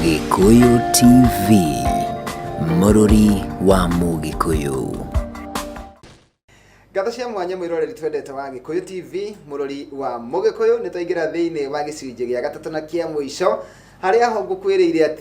Gikuyu TV, Mũrũri wa Mũgĩkũyũ. Gatho cia mwanya mwiroreri twendete wa Gikuyu TV, Mũrũri wa Mũgĩkũyũ, nĩ twaingĩra thĩinĩ wa gĩcunjĩ gĩa gatatũ na kĩa mũico, harĩa ho ngũkwĩrĩire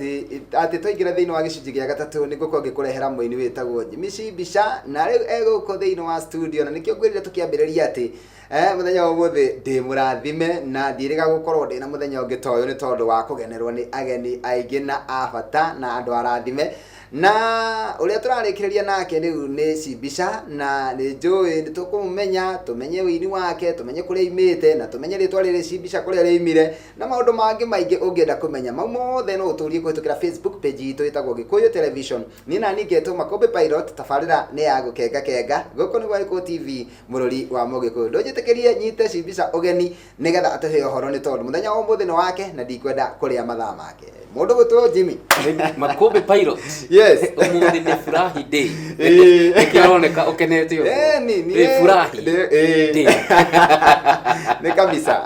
atĩ twaingĩra thĩinĩ wa gĩcunjĩ gĩa gatatũ nĩ ngũkorwo ngĩkũrehera mũini wĩtagwo Jimmy Shibisha, na rĩu egũkũ thĩinĩ wa studio, na nĩkĩo ngwĩrĩire tũkĩambĩrĩria atĩ mũthenya wa ũmũthĩ ndĩ mũrathime na ndiĩrĩga gũkorwo ndĩ na mũthenya ũngĩ ta ũyũ nĩ tondũ wa kũgenerwo nĩ ageni aingĩ na a bata na andũ arathime. Na ũrĩa tũrarĩkĩrĩria nake rĩu nĩ Shibisha, na nĩ njũĩ nĩ tũkũmũmenya, tũmenye wĩini wake, tũmenye kũrĩa imĩte, na tũmenye rĩtwa rĩrĩ Shibisha kũrĩa rĩimire, na maũndũ mangĩ maingĩ ũngĩenda kũmenya. Mau mothe no ũtũrie kũhĩtũkĩra Facebook page itũ ĩtagwo Gikuyu Television. Niĩ na ningĩtwo Makombe Pilot, tabarĩra nĩ ya gũkenga gũkũ nĩ gwa Gikuyu TV, Mũrũri wa Mũgĩkũyũ. Ndũnjĩtĩkĩrie nyite Shibisha ũgeni nĩgetha atũhe ũhoro nĩ tondũ mũthenya wa ũmũthĩ nĩ wake na ndikwenda kũrĩa mathaa make. Mũndũ gwĩtwo Jimmy Makombe Pilot. Yes. Umuthi ni furahi day. Ikironeka ukenete uko. Ni furahi day. Ni kabisa.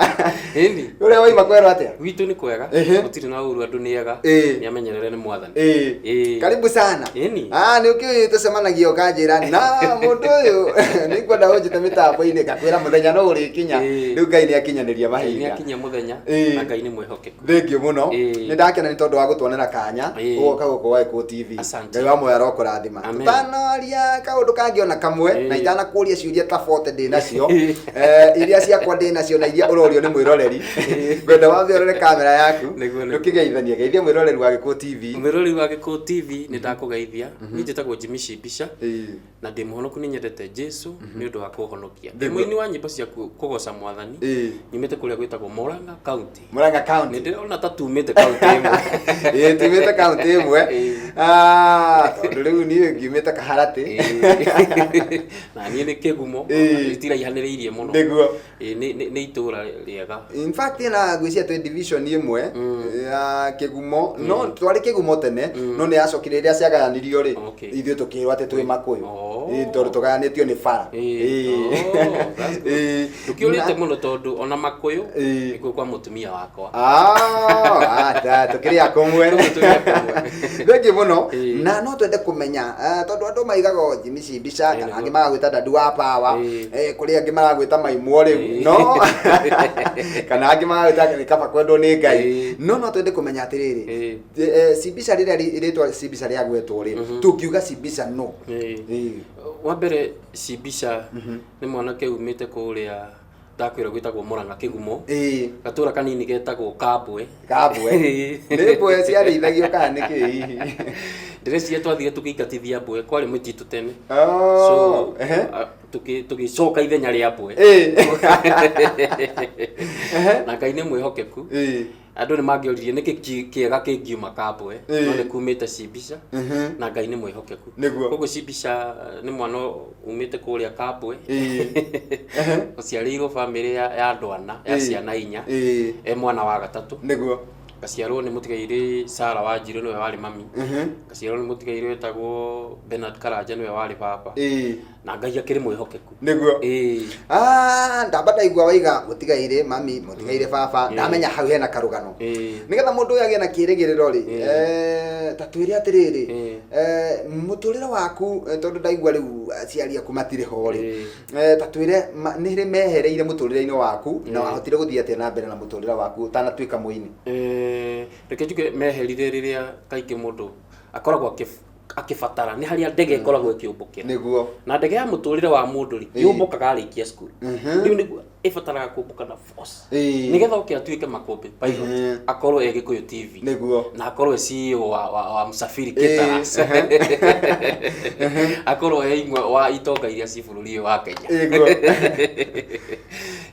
Eni. Ule waima kwero atia? Witu ni kwega. Gutiri na uru andu ni ega. Ni amenyerere ni mwathani. Karibu sana. Eni. Ni ukiu tucemanagio kanjira na mundu uyu ni kwenda unjite mitambo-ini ngakwira muthenya no urikinya. Riu Ngai ni akinyaniria mahinda. Ni akinya muthenya na Ngai ni mwihokeku. Thengiũ mũno. Ni ndakena ni tondu wa gutuonera kanya. Ugoka guku wa Gikuyu TV. Ngai wa moyo arokũrathima. Tutanoria kaundu kangiona kamwe na itanakuria ciuria tabote ndi nacio. Iria ciakwa ndi nacio na iria urorio ni mwiroreri. Ngwenda wambe urore kamera yaku. Ndukigeithania geithia mwiroreri wa Gikuyu TV. Mwiroreri wa Gikuyu TV ni ndakugeithia. Ni njitagwo Jimmy Shibisha. Na ndi muhonoku ni nyendete Jesu ni undu wa kuhonokia. Ndi muini wa nyimbo cia kugoca mwathani. Nyumite kuria gwitagwo Murang'a County. Murang'a County. Ni ndirona ta tumite county imwe. Tumite county imwe. Tondu riu ni ngiumite Kaharati. Na ni ni Kigumo. Itira ihaniriirie muno. Niguo. Ni itura riega. In fact na gwĩcia twĩ division imwe ya Kigumo, no twari Kigumo tene, no nĩ yacokire rĩrĩa ciagayanirio rĩ, ithuĩ tũkĩrwo atĩ twĩ Makuyu. Tondũ tũgayanĩtio nĩ bara. Tukiurite muno tondu ona Makuyu nĩkuo kwa mutumia wakwa. Tũkĩrĩ akomwe. Thengiũ mũno, na no twende kũmenya tondu andũ maigaga Jimmy Shibisha, kana angĩ magagwĩta Dadu wa Power, kũrĩ angĩ magagwĩta Maimwo rĩu, no kana angĩ magagwĩta nĩ kaba kwendwo nĩ Ngai. No twende kũmenya atĩrĩrĩ, Shibisha rĩrĩa rĩtwa Shibisha rĩagwetwo rĩ, tũkiuga Shibisha no. Wa mbere Shibisha nĩ mwanake umĩte kũrĩa ndakwĩra gwĩtagwo Murang'a Kigumo. Gatura kanini getagwo Kabwe. Nĩ mbwe ciarĩithagio kana nĩkĩ hihi? Ndĩreciria twathire tũkĩingatithia mbwe, kwarĩ mũtitũ tene. So tũgĩcoka ithenya rĩa mbwe. Na Ngai nĩ mwĩhokeku. Andũ nĩ mangĩoririe nĩkĩ kĩega kĩngiuma Kabwe, no nĩ kumĩte Shibisha na Ngai nĩ mwĩhokeku. Koguo Shibisha nĩ mwana umĩte kũrĩa Kabwe. Ũciarĩirwo bamĩrĩ ya andũ ana, ya ciana inya, mwana wa gatatũ. Gaciarwo nĩ mũtigairĩ Sarah Wanjirũ nĩwe warĩ mami. Gaciarwo nĩ mũtigairĩ wetagwo Bernard Karanja nĩwe warĩ baba. Na Ngai akĩrĩ mwĩhokeku. Ndamba ndaigua waiga mũtigairĩ mami, mũtigairĩ baba, ndamenya hau hena karũgano. Nĩgetha mũndũ ũyũ agĩe na kĩĩrĩgĩrĩro rĩ, ta twĩre atĩrĩrĩ, mũtũrĩre waku tondũ ndaigua rĩu aciari aku matirĩ ho rĩ, ta twĩre nĩ rĩ mehereire mũtũrĩre-inĩ waku na wahotire gũthiĩ atĩa na mbere na mũtũrĩre waku ũtanatuĩka mũini? Reke njuge meherire rĩrĩa kaingĩ mũndũ akoragwo akibatara ni haria ndege ikoragwo ikiumbukira. Niguo. Na ndege ya mũtũrĩre wa mũndũ ri yumbukaga arĩkia cukuru. Rĩu niguo ibataraga kumbuka na force. Nigetha oke atuĩke Makombe Pilot, akorwo Gikuyu TV. Niguo. Na akorwo CEO wa Msafiri Caterers. Akorwo imwe wa itonga iria ci bũrũri wa Kenya. Niguo.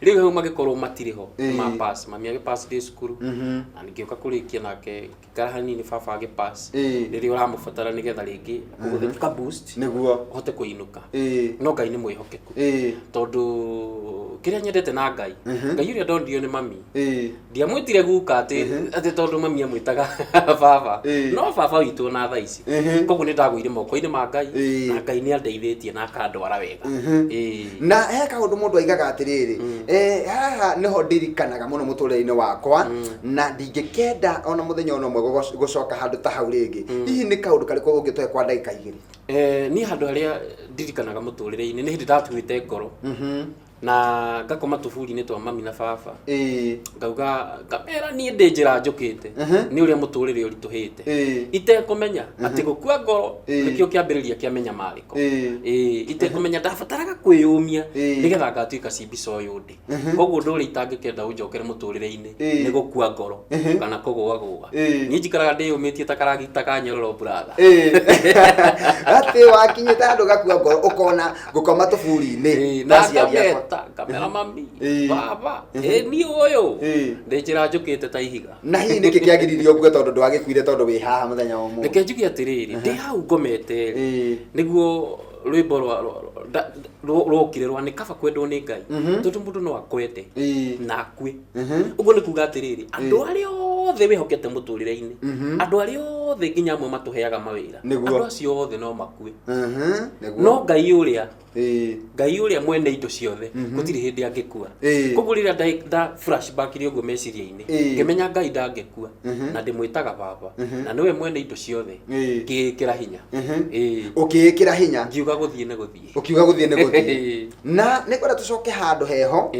Rĩu hau magĩkorwo matirĩ ho pass, mami agĩpass thĩ cukuru. Na ngĩũka kũrĩkia nake ngara hanini baba agĩpass. Rĩrĩa ũramũbatara nĩgetha rĩngĩ kũgũthĩka boost nĩguo hote kũinũka. No Ngai nĩ mwĩhokeku. Tondũ kĩrĩa ndendete na Ngai Ngai uria ndondio ni mami ndiamwitire guka ati tondu mami amwitaga baba no baba witu na thaa ici koguo ni ndagwire moko-ini ma Ngai na Ngai ni andeithitie na akandwara wega na he kaundu mundu aigaga atiriri haha niho ndirikanaga muno muturire-ini wakwa na ndingikenda ona muthenya ona umwe gucoka handu ta hau ringi hihi ni kaundu kariku ungitoe kwa ndagika igiri ni handu haria ndirikanaga muturire-ini ni hindi ndatuite ngoro na ngakoma tuburi-ini twa mami na baba ngauga ngamera nie ndi njira njukite ni uria muturire urituhite itekumenya ati gukua ngoro nikio kiambiriria kiamenya mariko itekumenya ndabataraga kwiyumia nigetha ngatuika cibica uyu ndi koguo nduri itangikenda unjokere muturire-ini ni gukua ngoro kana kugua ni njikaraga ndiyumitie takaragita kanyororo brother ati wakinyite handu gakua ngoro ukona gukoma tuburi-ini kamera mami baba ni uyu ndinjira njukite ta ihiga na hihi niki kiagiririo ugue tondu ndwagikuire tondu wi haha muthenya umwe reke njuge atiriri ndi hau ngomete niguo rwimbo rwokire rwa ni kaba kwendwo ni Ngai tondu mundu no akwende na akue uguo ni kuga atiriri andu aria othe wihokete muturire-ini andu aria othe nginya amwe matuheaga mawira andu acio othe no makue no Ngai uria mwene indo ciothe gutiri hindi angikua koguo riria nda flashback ri uguo meciria-ini ngimenya Ngai ndangikua na ndimwitaga baba na niwe mwene indo ciothe ngikira hinya ukikira hinya ngiuga guthie ni guthie ukiuga guthie ni guthie na nikwenda tucoke handu heho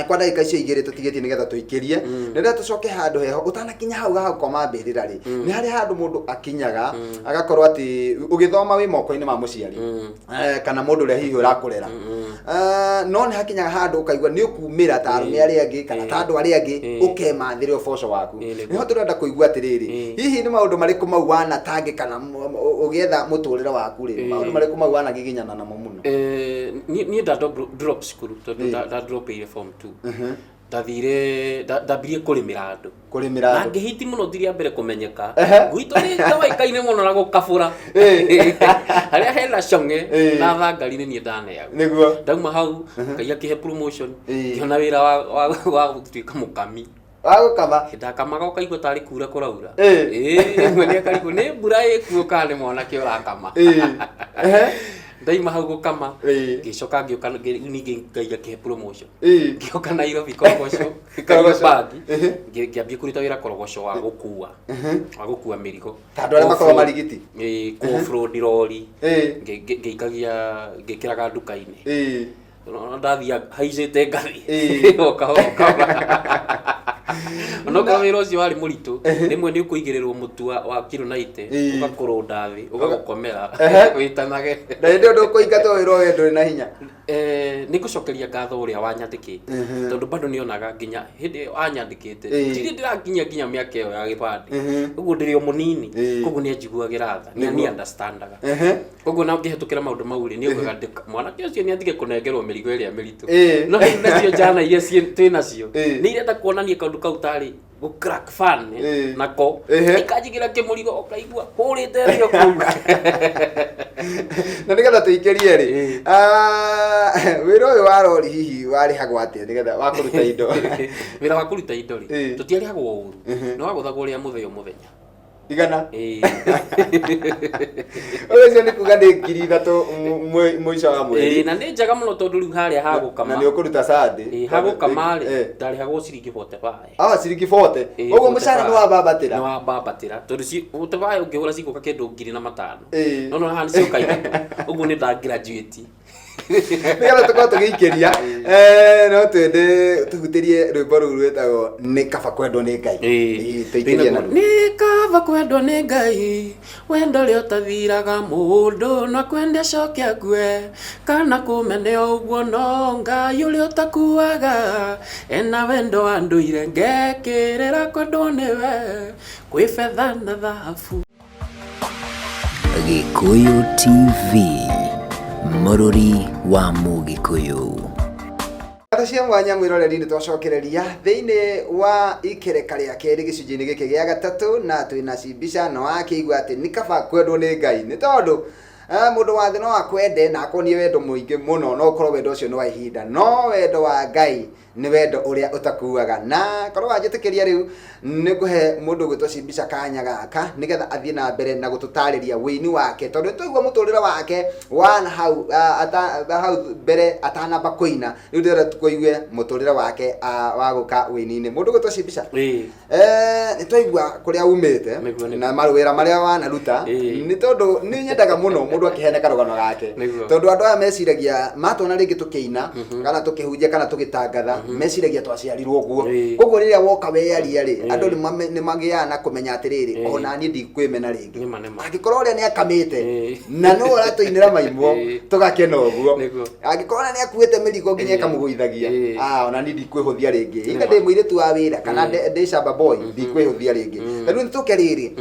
kwa ndagika icio igiri tutigetie nigetha tuikirie nenda tucoke handu heho utanakinya hau gakoma mbirira ri ni hari handu mundu akinyaga agakorwo ati ugithoma wi moko-ini ma muciari kana mundu ria hihi urakurera no ni hakinyaga handu ukaigua ni ukumira ta arume aria angi kana ta andu aria angi ukemathire uboco waku niho turenda kuigua atiriri hihi ni maundu mariku mau wanatangi kana ugietha muturire waku ri maundu mariku mau wanagiginyana namo muno ni nda drop school tondu nda drop ile form 2 ndambirie kurimira andu na ngihiti muno thiria mbere kumenyeka gwitũ nĩ kawaikaine muno na gukabura haria hena conge na thangari nĩ niĩ ndaneagwo ndauma hau Ngai akihe promotion ngiona wĩra wa gũtuĩka mũkami wagukama ndakamaga ukaigua tari kura kuraura mwene akariku nĩ mbura ĩkuo kana nĩ mwanake ũrakama ndaima hau gukama ngicoka ngioka ningi Ngai akihe promotion ngioka Nairobi korogoco bagi ngiambia kuruta wira korogoco wa gukua mirigo tandu aria makorwo marigiti ku fraud lori ngikiraga nduka-ini ndathia haicite ngathi onoka wira ucio wari muritu rimwe ni ukuigirirwo mutu wa kilo 90 ugakurunda thi ugagukomera witanage na ndio ndo kuingatwo wira uyu nduri na hinya ni gucokeria ngatho uria wanyandikite tondu bado nionaga nginya hindi wanyandikite tiri ndirakinya nginya miaka iyo ya gibandi uguo ndiri o munini koguo ni njiguagira tha ni understandaga koguo na ngihetukira maundu mau ri ni ugaga mwanake ucio ni atige kunengerwo mirigo iria miritu no nacio jana iria twina cio ni irenda kuonania kaundu kau tari go crack fan nako ikajigira kimurigo ukaigua hurite rio kuu na nigetha tuikerie ri wira uyu wa rori hihi warihagwo atia nigetha wakuruta indo wira wa kuruta indo ri tutiarihagwo uru no waguthagwo ria muthenya igana oyo ni kuga ndi ngiri ithatu mwico wa mweri na ni njaga muno tondu riu haria hagukama na ni ukuruta sadi hagukama ri ndarihagwo ciringi 45 ciringi 40 uguo mucara ni wabambatira tondu utebaya ungihura ciguka kindu 5,000 no hani cio ithatu uguo ni nda graduate nigetha tukorwo tugiikeria no twende tuhutirie rwimbo rũu rwĩtagwo nĩ kaba kwendwo nĩ Ngai tuikerie na nĩ kaba kwendwo nĩ Ngai wendo rĩo tathiraga mũndũ na kwende coke akue kana kũmene ũguo no Ngai ũrĩa ũtakuaga ena wendo wa ndũire ngekĩrĩra kwendwo nĩwe kwĩ betha na thahabu. Gikuyu TV, Mũrũri wa Mũgĩkũyũ. Cia mwanya mwiroreri nitwacokereria thiini wa ikereka ria keri gicunjini giki gia gatatu na twina cibica no akigwa ati ni kaba kwendwo ni Ngai ni tondu mundu wa thĩ no akwende na akonie wendo mũingĩ mũno no ũkorwo wendo ũcio nĩ wa ihinda no wendo wa Ngai nĩ wendo ũrĩa ũtakuaga na korwo wanjĩtĩkĩria rĩu nĩngũhe mũndũ gwĩtwo Cibisha kanya gaka nĩgetha athiĩ na mbere na gũtũtarĩria wĩini wake tondũ nĩtũigua mũtũrĩre wake wana hau mbere atanamba kũina rĩu ndĩrenda tũkũigue mũtũrĩre wake wa gũka wĩini-inĩ mũndũ gwĩtwo Cibisha nĩtwaigua kũrĩa umĩte na marũwĩra marĩa wanaruta nĩ tondũ nĩ nyendaga mũno mũndũ akĩhene karũgano gake tondũ andũ aya meciragia matona rĩngĩ tũkĩina kana tũkĩhunjia kana tũgĩtangatha meciragia twaciarirwo guo koguo rĩrĩa woka weyaria rĩ andũ nĩ magĩaga na kũmenya atĩrĩrĩ ona niĩ ndikwĩmena rĩngĩ angĩkorwo ũrĩa nĩ akamĩte na no aratũinĩra maimwo tũgakena ũguo angĩkorwo nĩ akuĩte mĩrigo nginya ĩkamũgũithagia ona niĩ ndikwĩhũthia rĩngĩ inga ndĩ mũirĩtu wa wĩra kana ndĩ shamba boy ndikwĩhũthia rĩngĩ rĩu nĩtũke rĩrĩ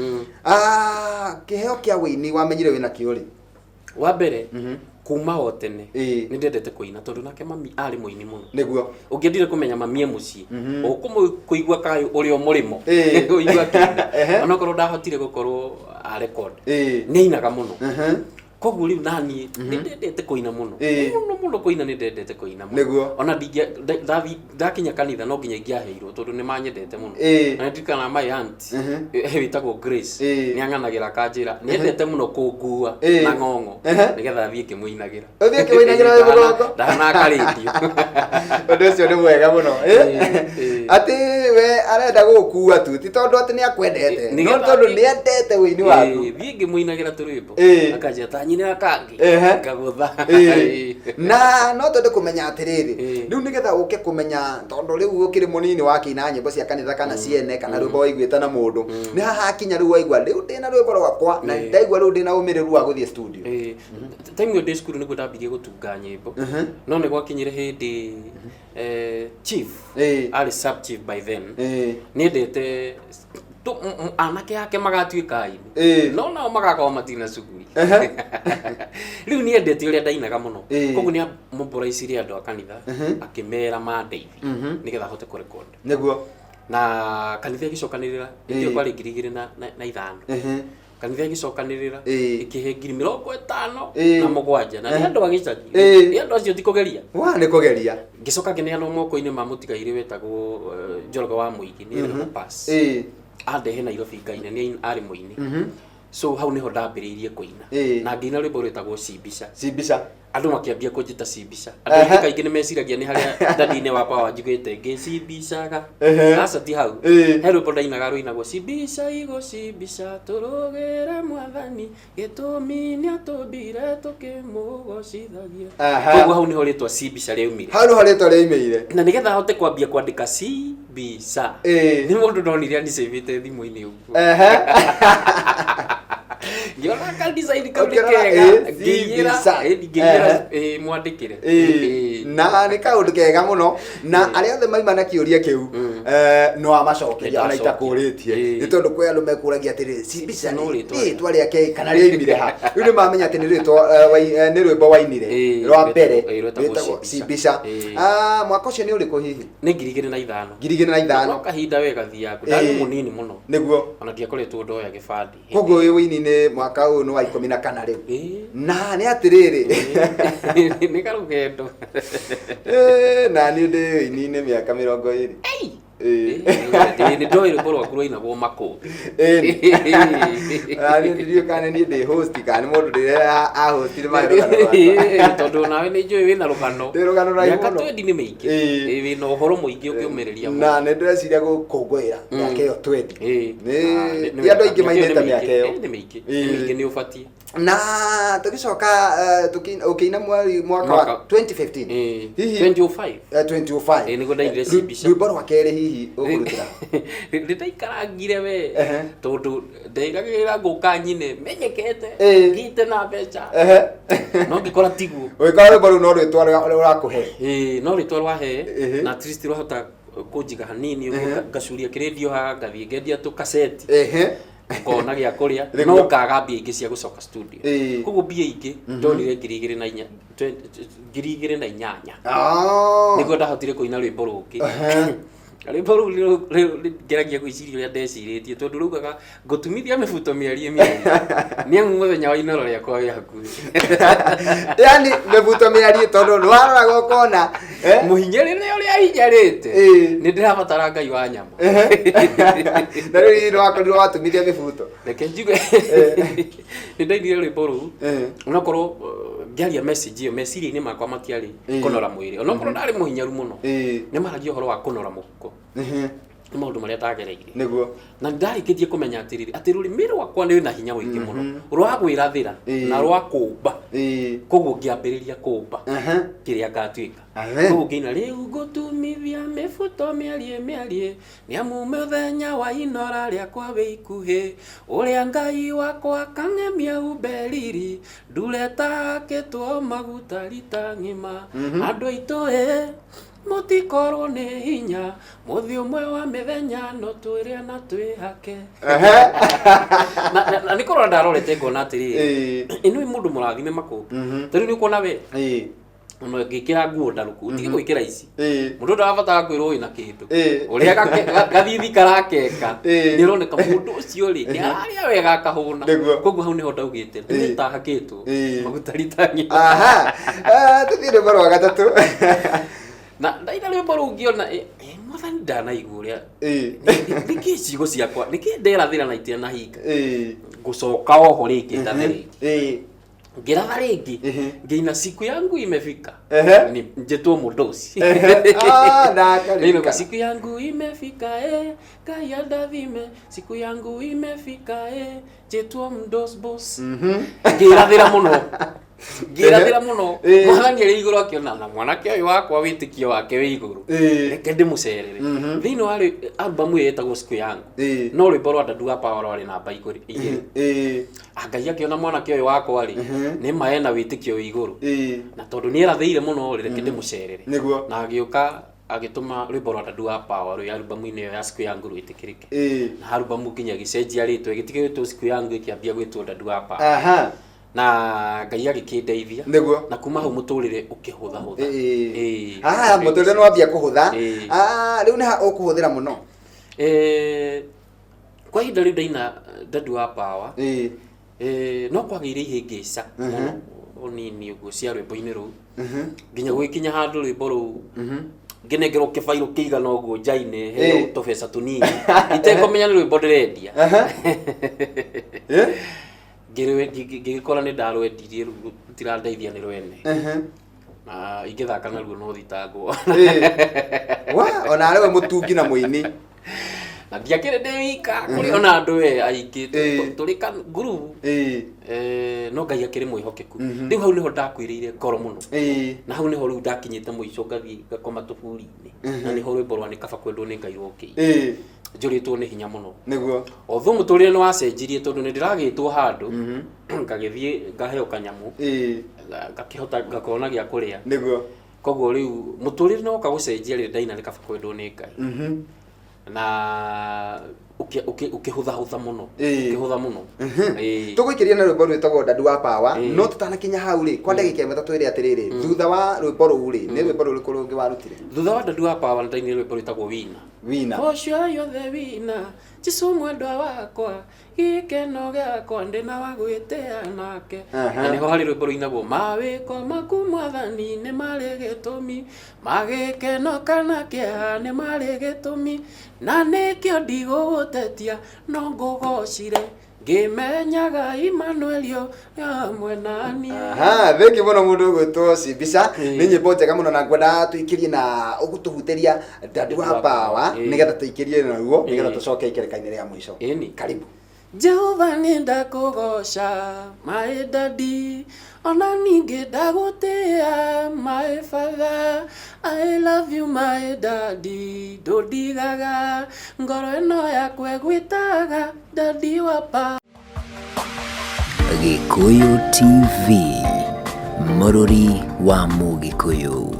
kĩheo kĩa wĩini wamenyire wĩna kĩo rĩ wa mbere kuma o tene nĩ ndendete kũina tondũ nake mami arĩ mũini mũno nĩguo ũngĩendire kũmenya mami e mũciĩ ũkũmũigua kayũ ũrĩ o mũrĩmo ũigua kĩina onokorwo ndahotire gũkorwo a record nĩ ainaga mũno koguo rĩu naniĩ nĩ ndendete kũina mũno mũno kũina nĩ ndendete kũina mũno ona ndakinya kanitha no nginya ingĩaheirwo tondũ nĩ manyendete mũno na ndirikana my aunt wĩtagwo Grace nĩ ang'anagĩra kanjĩra nĩ endete mũno kũngua na ng'ong'o nĩgetha thiĩ kĩmũinagĩra ũthiĩ kĩmũinagĩra wĩ mũgongo ndanaka radio ũndũ ũcio nĩ mwega mũno atĩ we arenda gũkua tu ti tondũ atĩ nĩ akwendete no tondũ nĩ endete wĩini waku thiĩ ngĩmũinagĩra tũrwĩmbo akanjĩra ta nyina kangi ngagũtha na no twende kũmenya atĩrĩrĩ rĩu nĩgetha ũke kũmenya tondũ rĩu ũkĩrĩ mũnini wakĩina nyĩmbo cia kanitha kana ciene kana rwĩmbo waiguĩte na mũndũ nĩ haha hakinya rĩu waigua rĩu ndĩna rwĩmbo rwakwa na ndaigua rĩu ndĩna ũmĩrĩru wa gũthiĩ studio time ĩyo ndĩ cukuru nĩguo ndambirie gũtunga nyĩmbo no nĩ gwakinyire hĩndĩ chief arĩ sub chief by then nĩ ndete anake yake magatuĩka aini no nao magakorwo matina cukuri rĩu nĩ endete ũrĩa ndainaga mũno koguo nĩ amũmbũraicirie andũ a kanitha akĩmera mandeithie nĩgetha ahote kũrecord nĩguo na kanitha ĩgĩcokanĩrĩra ĩtio kwarĩ 2005 kanitha ĩgĩcokanĩrĩra ĩkĩhe 50,000 na mũgwanja na nĩ andũ agĩcagi nĩ andũ acio ti kũgeria nĩ kũgeria ngĩcoka ngĩneanwo moko-inĩ ma mũtigairĩ wetagwo Njoroge wa Mũingĩ nĩ eragwo pass andehe Nairobi ngaina nĩ arĩ mũini so hau niho ndambĩrĩirie kũina na ngĩina rwĩmbo rwĩtagwo Cibisha andũ makĩambia kũnjĩta Cibisha andũ aingĩ kaingĩ nĩ meciragia nĩ harĩa ndandi-inĩ wakwa wanjiguĩte ngĩcibishaga aca ti hau he rwĩmbo ndainaga rũinagwo Cibisha igũ Cibisha tũrũgĩre Mwathani gĩtũmi nĩ atũmbire tũkĩmũgocithagia koguo hau niho rĩtwa Cibisha rĩaumire hau niho rĩtwa rĩaumĩire na nĩgetha ahote kwambia kwandĩka Cibisha nĩ mũndũ ndonire anicĩbĩte thimũ-inĩ ũguo ngĩona ka design kau nĩ kega ngĩiyĩra mwandĩkĩre na nĩ kaũndũ kega mũno na arĩa othe maima na kĩũria kĩu no amacokeria ona itakũrĩtie nĩ tondũ kwĩ andũ mekũragia atĩrĩ Cibisha nĩ rĩtwa rĩake kana rĩaumire ha rĩu nĩ mamenya atĩ nĩ rwĩmbo wainire rwa mbere rwĩtagwo Cibisha mwaka ũcio nĩ ũrĩkũ hihi nĩ 2005 2005 no kahinda we gathiaku ndarĩ mũnini mũno nĩguo ona ndiakoretwo ndoya gĩbandi koguo wĩ wĩini-inĩ mwaka ũyũ nĩ wa 14 rĩu na nĩ atĩrĩrĩ nĩ karũgendo na niĩ ndĩ wĩini-inĩ mĩaka 20 nĩ ndoĩ rwĩmbo rwaku rwainagwo Makũmbĩ nĩndiũĩ kana niĩ ndĩ host kana nĩ mũndũ ndĩrĩa ahostire tondũ nawe nĩ njũĩ wĩna rũgano mĩaka 20 nĩ mĩingĩ wĩna ũhoro mũingĩ ũkĩũmĩrĩria na nĩ ndĩreciria gũkũngũĩra mĩaka ĩyo 20 nĩ andũ aingĩ mainĩte mĩaka ĩyo nĩ mĩingĩ nĩ ũbatiĩ na tũgĩcoka ũkĩina mwaka wa 2015 hihi 25 nĩguo ndainire Cibisha rwĩmbo rwa kerĩ hihi ũkũrutĩra ndĩtaikarangire we tondũ ndairagĩrĩra ngũka nyine menyekete ngite na mbeca no ngĩkora tiguo ũgĩkora rwĩmbo rũu no rwĩtwa ũrakũhe no rwĩtwa rwahe na at least rwahota kũnjiga hanini ngacuria kĩrĩndio haha ngathiĩ ngendia tũkaceti kona gĩa kũrĩa no ngaga mbia ingĩ cia gũcoka studio koguo mbia ingĩ ndonire 2008 nĩguo ndahotire kũina rwĩmbo rũngĩ rwimbo rũu ngeragia gwĩciria ũrĩa ndecirĩtie tondũ raugaga ngũtumithia mĩbuto mĩarie nĩ amu mũthenya wa inoro rĩakwa wĩ hakuhĩ. Yani mĩbuto mĩarie tondũ nĩwaroraga ũkona mũhinyĩrĩre ũrĩa hinyarĩte nĩ ndĩrabatara Ngai wa nyama. Na rĩu nĩwakorirwo watumithia mĩbuto. Reke njuge nĩ ndainire rwĩmbo rũu onakorwo ngĩaria message ĩyo meciria-inĩ makwa matiarĩ kũnora mwĩrĩ onakorwo ndarĩ mũhinyaru mũno nĩ maragia ũhoro wa kũnora mũhuko nĩ maũndũ marĩa tagereire nĩguo na ndarĩkĩtie kũmenya atĩ rũrĩmĩ rwakwa rwĩna hinya mũingĩ mũno rwa gwĩrathĩra na rwa kũmba koguo ngĩambĩrĩria kũmba kĩrĩa ngatuĩka koguo ngĩina rĩu ngũtumithia mĩbuto mĩarie nĩ amu mũthenya wa inora rĩakwa wĩ ikuhĩ ũrĩa Ngai wakwa kang'emia umberiri nduretakĩtwo maguta rita ng'ima andũ aitũ mũtikorwo nĩ hinya mũthĩ ũmwe wa mĩthenya no twĩrĩa na twĩhake. Na nĩkorwo ndarorete ngona atĩrĩrĩ ĩno nĩ mũndũ mũrathime makũmbĩ tondũ nĩũkuona we ona ngĩkĩra nguo ndarũku tige gwĩkĩra ici mũndũ ndarabatara kwĩrwo wĩna kĩndũ ũrĩa gathithi karakeka nĩũroneka mũndũ ũcio rĩ nĩararĩa wega akahũna koguo hau nĩho ndaugĩte nĩtahakĩtwo maguta rita ng'ima. Tũthiĩ rwĩmbo rwa gatatũ. Na ndaina rwĩmbo rũu ngĩona mwathani ndanaigua ũrĩa nĩkĩ icigo ciakwa nĩkĩ nderathĩra na itinahinga ngũcoka oho rĩngĩ ndathe rĩngĩ ngĩratha rĩngĩ ngĩina siku yangu imefika njĩtwo mũndosi nĩinuka siku yangu imefika Ngai andathime siku yangu imefika njĩtwo mdos boss ngĩrathĩra mũno mwathani arĩ igũrũ akĩona na mwanake ũyũ wakwa wĩtĩkio wake wĩ igũrũ reke ndĩmũcerere thĩinĩ wa album ĩyo ĩtagwo siku yangu no rwĩmbo rwa Ndandũ wa Power rwarĩ namba igĩrĩ Ngai akĩona mwanake ũyũ wakwa rĩ nĩma ena wĩtĩkio wĩ igũrũ na tondũ nĩerathĩire mũno reke ndĩmũcerere na agĩũka agĩtũma rwĩmbo rwa Ndandũ wa Power rwĩ album-inĩ ĩyo ya siku yangu rwĩtĩkĩrĩke na album nginya gĩcenjia rĩtwa gĩtigĩtwo siku yangu ĩkĩambia gwĩtwo Ndandũ wa Power na Ngai agĩkĩndeithia na kuma hau mũtũrĩre ũkĩhũtha mũtũrĩre nĩ wambia kũhũtha rĩu nĩ ũkũhũthĩra mũno kwa ihinda rĩu ndaina Ndandũ wa Power no kwagĩire ihĩngĩca mũno ũnini ũguo cia rwĩmbo-inĩ rũu nginya gwĩkinya handũ rwĩmbo rũu ngĩnengerwo kĩbairũ kĩigana ũguo nja-inĩ heo tũbeca tũnini itekũmenya nĩ rwĩmbo ndĩrendia ngĩgĩkora nĩ ndarwendirie rũu rũtirandeithia nĩ rwene na ingĩthaka naruo no thitangwo ona arĩwe mũtungi na mũini na ndiakĩrĩ ndĩ wika kũrĩ ona andũ aingĩ tũrĩ ka ngurubu no Ngai akĩrĩ mwĩhokeku rĩu hau nĩho ndakwĩrĩire ngoro mũno na hau nĩho rĩu ndakinyĩte mũico ngathiĩ ngakoma tũburi-inĩ na nĩho rwĩmbo rwa nĩ kaba kwendwo nĩ Ngai rwokĩire njũrĩtwo nĩ hinya mũno nĩguo otho mũtũrĩre nĩ wacenjirie tondũ nĩ ndĩragĩtwo handũ ngagĩthiĩ ngaheo kanyamũ ngakĩhota ngakona gĩa kũrĩa nĩguo koguo rĩu mũtũrĩre nĩ woka gũcenjia rĩrĩa ndaina nĩ kaba kwendwo nĩ Ngai na ukĩhũthahũtha mũno tũgũikĩria na rwĩmbo rwĩtagwo Ndandũ wa Power no tũtanakinya hau rĩ kwa ndagĩka ĩmwe twĩre atĩrĩrĩ thutha wa rwĩmbo rũu rĩ nĩ rwĩmbo rũrĩkũ rũngĩ warutire thutha wa Ndandũ wa Power ndainire rwĩmbo rwĩtagwo Wina ũcio yothe wina Jesũ mwendwa wakwa gĩkeno gĩakwa ndĩna wa gwĩtĩĩa nake na nĩho harĩ rwĩmbo rũinagwo mawĩko maku mwathani nĩ marĩ gĩtũmi magĩkeno kana kĩeha nĩ marĩ gĩtũmi na nĩkĩo ndigũgũtetia no ngũgocire ngĩmenyaga Emmanuelio hamwe nani. Thengi mũno mũndũ ũgwĩtwo Cibica nĩ nyĩmbo njega mũno na ngwenda tũikĩrie na ũgũtũhutĩria Ndandũ wa Power nĩgetha tũikĩrie naguo nĩgetha tũcoke ikereka-inĩ rĩa mũico. Karibu. Jehova nĩ ndakũgoca my daddy ona ningĩ ndagũtĩĩa my father I love you my daddy ndũndigaga ngoro ĩno yakwa ĩgwĩtaga Ndandũ wa Power. Gĩkũyũ TV mũrũri wa Mũgĩkũyũ.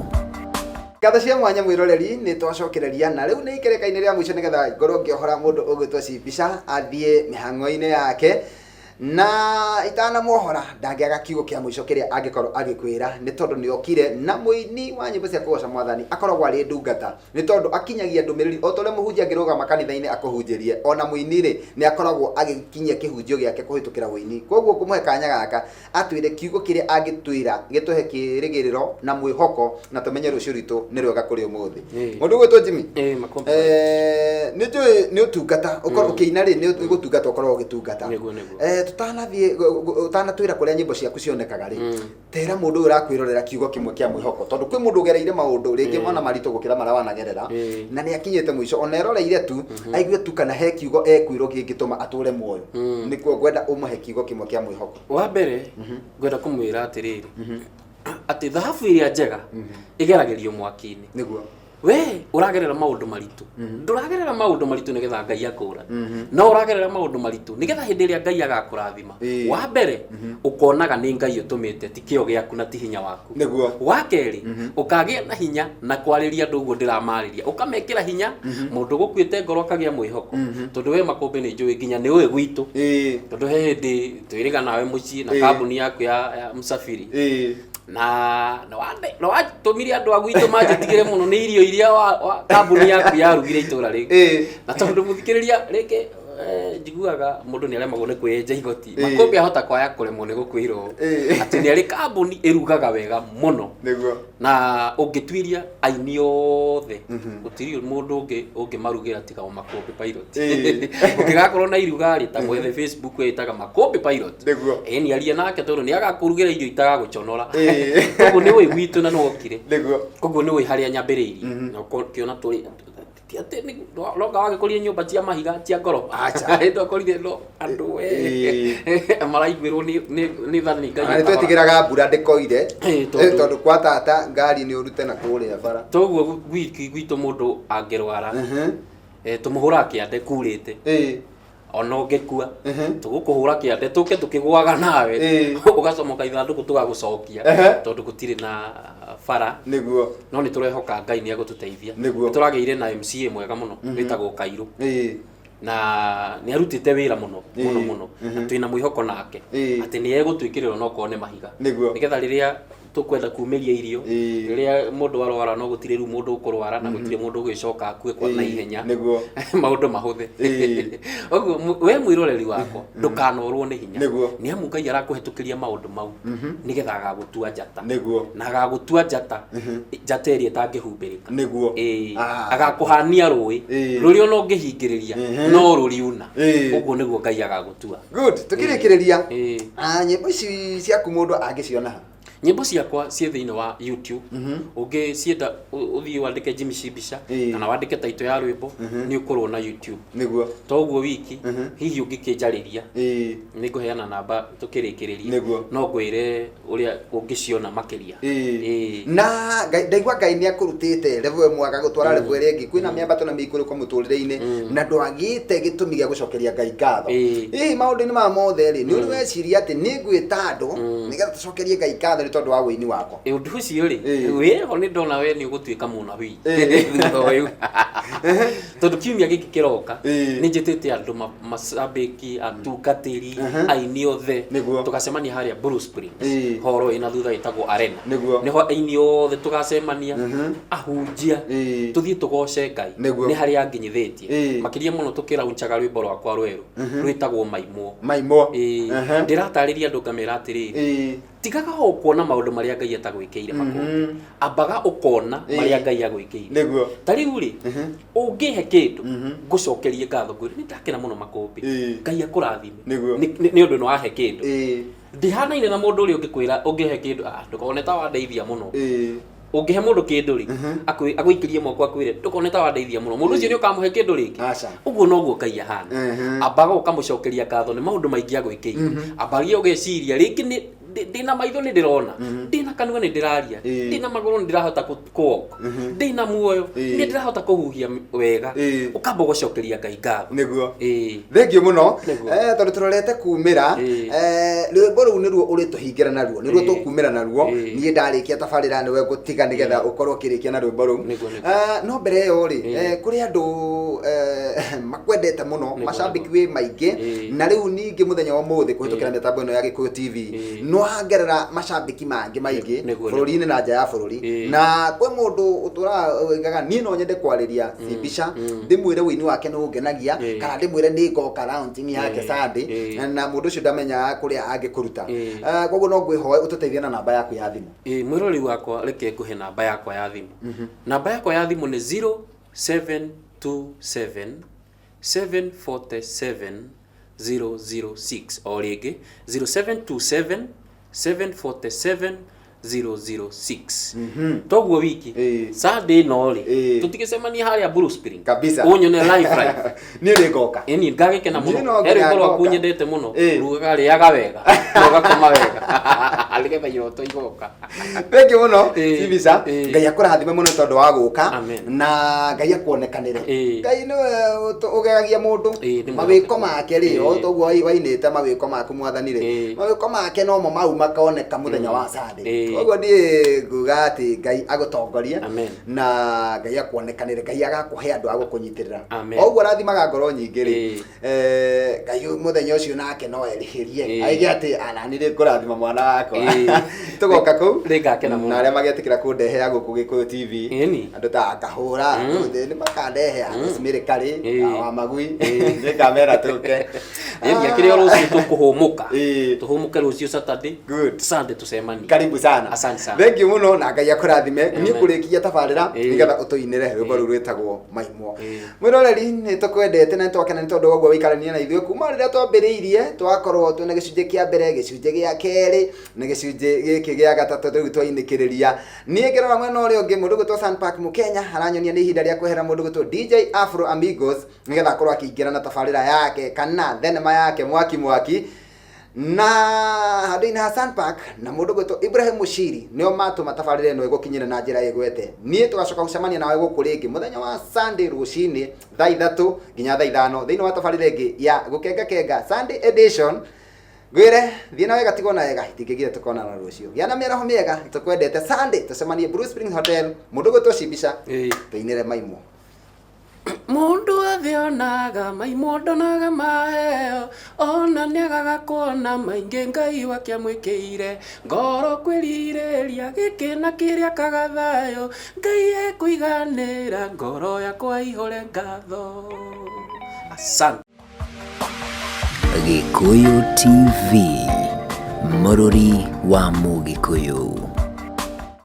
Gatha cia mwanya mwĩroreri nĩ twacokereria na rĩu nĩ ikereka-inĩ rĩa mũico nĩgetha ngorwo ngĩohora mũndũ ũgwĩtwo Cibica athiĩ mĩhang'o-inĩ yake na itana mohora ndangĩaga kiugo kĩa mũico kĩrĩa angĩkorwo agĩkwĩra nĩ tondũ nĩ okire na mũini wa nyĩmbo cia kũgoca Mwathani akoragwo arĩ ndungata nĩ tondũ akinyagia ndũmĩrĩri o ta ũrĩa mũhunjia angĩrũgama kanitha-inĩ akũhunjĩrie ona mũini-rĩ nĩ akoragwo agĩkinyia kĩhunjio gĩake kũhĩtũkĩra ũini koguo kũmũhe kanya gaka atwĩre kiugo kĩrĩa angĩtwĩra gĩtũhe kĩrĩgĩrĩro na mwĩhoko na tũmenye rũciũ rwitũ nĩ rwega kũrĩ ũmũthĩ mũndũ ũgwĩtwo Jimmy nĩ njũĩ nĩ ũtungata ũkorwo ũkĩina-rĩ nĩ gũtungata ũkorwo ũgĩtungata tũtanathiĩ ũtanatwĩra kũrĩa nyĩmbo ciaku cionekaga-rĩ tera mũndũ ũyũ ũrakwĩrorera kiugo kĩmwe kĩa mwĩhoko tondũ kwĩ mũndũ ũgereire maũndũ rĩngĩ ona maritũ gũkĩra marĩa wanagerera na nĩ akinyĩte mũico ona eroreire tu aigue tu kana he kiugo ekwĩrwo kĩngĩtũma atũre muoyo nĩkuo ngwenda ũmũhe kiugo kĩmwe kĩa mwĩhoko wa mbere ngwenda kũmwĩra atĩrĩrĩ atĩ thahabu ĩrĩa njega ĩgeragĩrio mwaki-inĩ nĩguo we uragerera maundu maritu nduragerera maundu maritu nigetha Ngai akura no uragerera maundu maritu nigetha hindi iria Ngai agakurathima wa mbere ukonaga ni Ngai utumite ti kio giaku na ti hinya waku niguo wa keri ukagia na hinya na kwariria nduguo ndiramariria ukamekira hinya mundu gukwite ngoro akagia mwihoko tondu we makombe ni njui nginya ni uwe gwitu tondu he hindi twiriga nawe mucii na kambuni yaku ya Msafiri na no watumire andu agwitu manjitigire muno ni irio iria wa kambuni yaku yarugire itura ringi na tondu muthikiriria ringi njiguaga mundu ni aremagwo ni kwienja igoti makombe ahota kwaya kuremwo ni gukwirwo ati ni ari kambuni irugaga wega muno niguo na ungitwiria aini othe gutiri mundu ungimarugira tiga makombe pilot ungigakorwo na irugari ta mwethe Facebook etaga makombe pilot niguo ni aria nake tondu ni agakurugira irio itaga guconora koguo ni we gwitu na no okire niguo koguo ni we haria nyambiriirie na kiona turi ati ni loga wage kuria nyumba cia mahiga cia ngoro acha ndo akorire no andu we maraigwirwo ni thani Ngai ani twetigiraga mbura ndikoire tondu kwa tata ngari ni urute na kuria bara toguo gwitu mundu angirwara tumuhura kiande kurite ona ungikua tugukuhura kiande tuke tukigwaga nawe ugacomoka ithanduku tugagucokia tondu gutire na bara niguo no ni turehoka Ngai ni agututeithia turageire na MCA mwega muno witagwo Kairu na ni arutite wira muno twina mwihoko nake ati ni egutwikirira no kone mahiga nigetha riria tukwenda kumeria irio riria mundu arwara no gutire ru mundu ukurwara na gutire mundu ugicoka akue kwa na ihenya maundu mahuthe oguo we mwiroreri wako ndukanorwo ni hinya ni amu Ngai arakuhitukiria maundu mau nigetha agagutua njata na agagutua njata njata iria itangihumbirika agakuhania rui ona ungihingiriria no ruriuna uguo niguo Ngai agagutua good tukirikiriria nyimbo ici ciaku mundu angiciona nyimbo ciakwa cie thiini wa YouTube ungicienda uthii wandike Jimmy Shibisha kana wandike taito ya rwimbo ni ukorwo na YouTube niguo toguo wiki hihi ungikinjariria ni nguheana namba tukirikiriria no ngwire uria ungiciona makiria na ndaigua Ngai ni akurutite level mwaga gutwara level ĩrĩa ĩngĩ kwĩna miambato na mĩikũrũko kwa muturire-ini na ndwagite gitumi gĩa gucokeria Ngai ngatho maundu-ini ma mothe ri ni uri weciria ati ni ngwita andu nigetha tucokerie Ngai ngatho ni tondu wa wĩini wako undu ucio ri we ho ni ndona we ni ugutuika munabii tondu kiumia giki kiroka ni njitite andu masabiki atungatiri aini othe tukacemania haria Blue Springs horo ina thutha itagwo Arena niho aini othe tukacemania ahunjia tuthie tugoce Ngai ni haria nginyithitie makiria muno tukiraunchaga rwimbo rwakwa rweru rwitagwo maimo ndiratariria andu ngamera atiriri tigaga ukuona maundu maria Ngai atagwikiire makombe ambaga ukona maria Ngai agwikiire tariu ri ungihe kindu ngucokerie ngatho ngwire ni ndakena muno makombe Ngai akurathime ni undu no ahe kindu ndihanaine na mundu uri ungikwira ungihe kindu ndukone ta wandeithia muno ungihe mundu kindu ri agwikirie moko akwire ndukone ta wandeithia muno mundu ucio ni ukamuhe kindu ringi uguo noguo Ngai ahana ambaga ukamucokeria ngatho ni maundu maingi agwikiire ambagia ugeciria ringi ni ndina maitho ni ndirona ndina kanua ni ndiraria ndina maguru ni ndirahota kuoka ndina muoyo ni ndirahota kuhuhia wega ukamba gucokeria Ngai ngatho niguo thengio muno tondu turorete kumira rwimbo ru niruo urituhingira naruo niruo tukumira naruo nie ndarikia tabarira niwe gutiga nigetha ukorwo kirikia na rwimbo ru no mbere yo ri kuri andu makwendete muno macambiki wi maingi na riu ningi muthenya wa muthi kuhitukira mitambo ino ya Gikuyu TV no hangerera macambiki mangi maingi bururi-ini na nja ya bururi na kwi mundu utura gaga nie no nyende kwariria Cibisha ndimwire wini wake no ngenagia kana ndimwire ni ngoka rounding yake Sunday na mundu ucio ndamenya kuria angikuruta koguo no ngwihoe ututeithie na namba yaku ya thimu mwirori wakwa reke nguhe namba yakwa ya thimu namba yakwa ya thimu ni 0727 747 006 o ringi 0727 747 006 toguo wiki Sunday no ri tutigicemania haria Blue Spring kabisa unyone live ni ri ngoka ni ngagikena muno eri ngorwa kunyendete muno rugaga riaga wega rugakoma wega aligetha yoto igoka thank you muno Cibisha Ngai akurathime muno tondu wa guka na Ngai akuonekanire Ngai no ugegagia mundu mawiko make ri o toguo wainite mawiko maku mwathanire mawiko make no mo mau makaoneka muthenya wa Sunday koguo ndie nguga ati Ngai agutongoria na Ngai akuonekanire Ngai agakuhe andu agukunyitirira oguo rathimaga ngoro nyingi ri Ngai muthenya ucio nake no erihirie aige ati ananire kurathima mwana wakwa tugoka ku ngakena muno na aria magetikira kundehe guku Gikuyu TV andu ta Kahura ni makandehe Rosemary wa Magui ni kamera tuke ngiakire rucio tukuhumuka tuhumuke rucio Saturday Sunday tusemani karibu sana asante sana thank you muno na Ngai akurathime ni kurikia tabarira nigetha utuinire rwimbo ru rwetagwo Maimwo mwiroreri ni tukwendete na twakena ni tondu woguo wikarania na ithuĩ kuma rĩrĩa twambĩrĩirie twakorwo twina gĩcunjĩ kĩa mbere gĩcunjĩ gĩa kerĩ na gĩcunjĩ gĩkĩ gĩa gatatũ rĩu twainĩkĩrĩria niĩ ngĩrora mwena ũrĩa ũngĩ mũndũ gwĩtwo Sunpark Mũkenya aranyonia nĩ ihinda rĩa kwehera mũndũ gwĩtwo DJ Afro Amigos nĩgetha akorwo akĩingĩra na tabarĩra yake kana thenema yake mwaki na handũ-inĩ ha Sunpark na mũndũ gwĩtwo Ibrahim Mushiri nĩo matũma tabarĩra ĩno ĩgũkinyĩre na njĩra ĩgwete niĩ tũgacoka gũcemania nawe gũkũ rĩngĩ mũthenya wa Sunday rũcinĩ thaa 3 nginya thaa 5 thĩinĩ wa tabarĩra ĩngĩ ya gũkengakenga Sunday edition gwĩre thiĩ na wega tigwo na wega itingĩgire tũkonana rũciũ gĩa na mĩaraho mĩega tũkwendete Sunday tũcemanie Blue Spring Hotel mũndũ gwĩtwo Cibisha tũinĩre Maimwo mundu athionaga Maimwo ndonaga maheo ona nĩagaga kuona maingi Ngai wakiamwĩkĩire ngoro kwĩrirĩria gĩkĩna kĩrĩa kagathayo Ngai ekũiganĩra ngoro yakwa ihũre ngatho asante Gikuyu TV, mũrori wa Mũgikuyu.